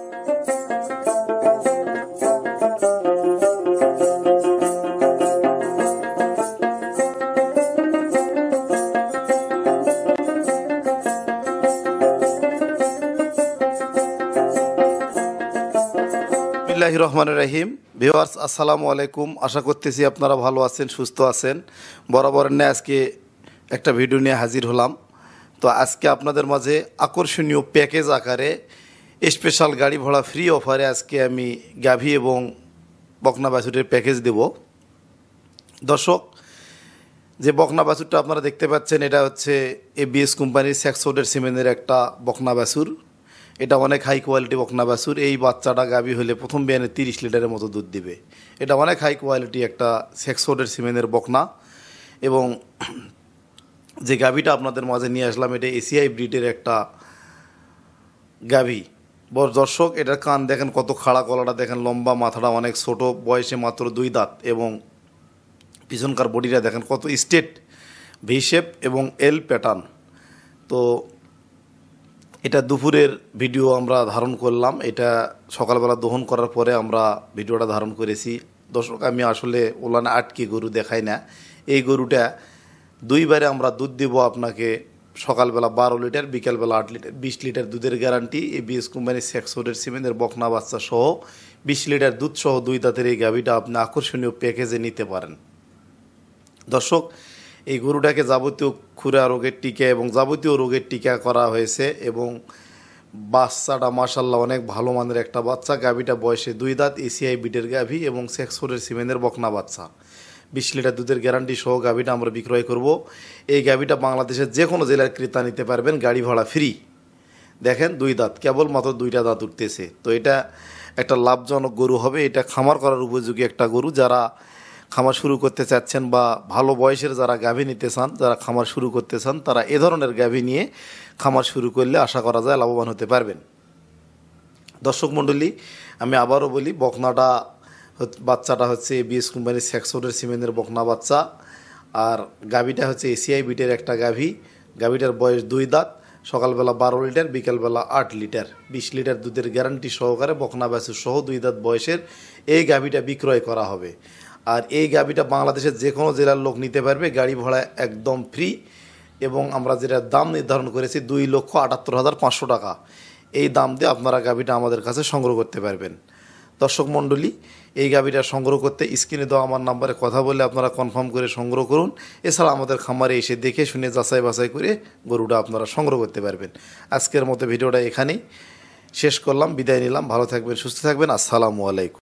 বিসমিল্লাহির রহমানির রহিম। ভিউয়ার্স, আসসালামু আলাইকুম। আশা করতেছি আপনারা ভালো আছেন, সুস্থ আছেন। বরাবরের ন্যায় আজকে একটা ভিডিও নিয়ে হাজির হলাম। তো আজকে আপনাদের মাঝে আকর্ষণীয় প্যাকেজ আকারে স্পেশাল গাড়ি ভাড়া ফ্রি অফারে আজকে আমি গাভী এবং বকনা বাছুরের প্যাকেজ দেব। দর্শক, যে বকনা বাছুরটা আপনারা দেখতে পাচ্ছেন এটা হচ্ছে এবিএস কোম্পানির স্যাক্সোডের সিমেন্টের একটা বকনা বাছুর। এটা অনেক হাই কোয়ালিটি বকনা বাছুর। এই বাচ্চাটা গাভী হলে প্রথম বিয়ানে 30 লিটারের মতো দুধ দিবে। এটা অনেক হাই কোয়ালিটি একটা স্যাক্সোডের সিমেন্টের বকনা। এবং যে গাভীটা আপনাদের মাঝে নিয়ে আসলাম এটা এসিআই ব্রিডের একটা গাভী। দর্শক, এটার কান দেখেন কত খাড়া, গলাটা দেখেন লম্বা, মাথাটা অনেক ছোট, বয়সে মাত্র 2 দাঁত এবং পিছনকার বডিটা দেখেন কত স্ট্রেট, ভি শেপ এবং এল প্যাটার্ন। তো এটা দুপুরের ভিডিও আমরা ধারণ করলাম। এটা সকালবেলা দহন করার পরে আমরা ভিডিওটা ধারণ করেছি। দর্শক, আমি আসলে ওলানে আটকে গরু দেখাই না। এই গরুটা 2 বারে আমরা দুধ দিব আপনাকে। সকালবেলা 12 লিটার, বিকালবেলা 8 লিটার, 20 লিটার দুধের গ্যারান্টি। এবিএস কোম্পানির স্যাক্সোডের সিমেন্টের বকনা বাচ্চা সহ 20 লিটার দুধ সহ 2 দাঁতের এই গাভীটা আপনি আকর্ষণীয় প্যাকেজে নিতে পারেন। দর্শক, এই গরুটাকে যাবতীয় খুরা রোগের টিকা এবং যাবতীয় রোগের টিকা করা হয়েছে এবং বাচ্চাটা মাশাআল্লাহ অনেক ভালো মানের একটা বাচ্চা। গাভীটা বয়সে 2 দাঁত, এসিআই বিটের গাভী এবং স্যাক্সোডের সিমেন্টের বকনা বাচ্চা। 20 লিটার দুধের গ্যারান্টি সহ গাভীটা আমরা বিক্রয় করব। এই গাভীটা বাংলাদেশের যে কোনো জেলার ক্রেতা নিতে পারবেন, গাড়ি ভাড়া ফ্রি। দেখেন 2 দাঁত, কেবলমাত্র 2টা দাঁত উঠতেছে। তো এটা একটা লাভজনক গরু হবে। এটা খামার করার উপযোগী একটা গরু। যারা খামার শুরু করতে চাচ্ছেন বা ভালো বয়সের যারা গাভী নিতে চান, যারা খামার শুরু করতে চান, তারা এ ধরনের গাভী নিয়ে খামার শুরু করলে আশা করা যায় লাভবান হতে পারবেন। দর্শক মণ্ডলী, আমি আবারও বলি, বকনাটা বাচ্চাটা হচ্ছে এবিএস কোম্পানির স্যাক্সোডের সিমেন্টের বকনা বাচ্চা। আর গাভীটা হচ্ছে এসিআই বিটের একটা গাভী। গাভীটার বয়স 2 দাঁত, সকালবেলা 12 লিটার, বিকালবেলা 8 লিটার, 20 লিটার দুধের গ্যারান্টি সহকারে বকনা বাছুর সহ 2 দাঁত বয়সের এই গাভীটা বিক্রয় করা হবে। আর এই গাভীটা বাংলাদেশের যে কোনো জেলার লোক নিতে পারবে, গাড়ি ভাড়া একদম ফ্রি। এবং আমরা যেটা দাম নির্ধারণ করেছি 2,78,500 টাকা, এই দাম দিয়ে আপনারা গাভীটা আমাদের কাছে সংগ্রহ করতে পারবেন। দর্শক মণ্ডলী, এই গাভীটা সংগ্রহ করতে স্ক্রিনে দেওয়া আমার নাম্বারে কথা বলে আপনারা কনফার্ম করে সংগ্রহ করুন। এছাড়া আমাদের খামারে এসে দেখে শুনে যাচাই বাছাই করে গরুটা আপনারা সংগ্রহ করতে পারবেন। আজকের মতো ভিডিওটা এখানেই শেষ করলাম, বিদায় নিলাম। ভালো থাকবেন, সুস্থ থাকবেন। আসসালামু আলাইকুম।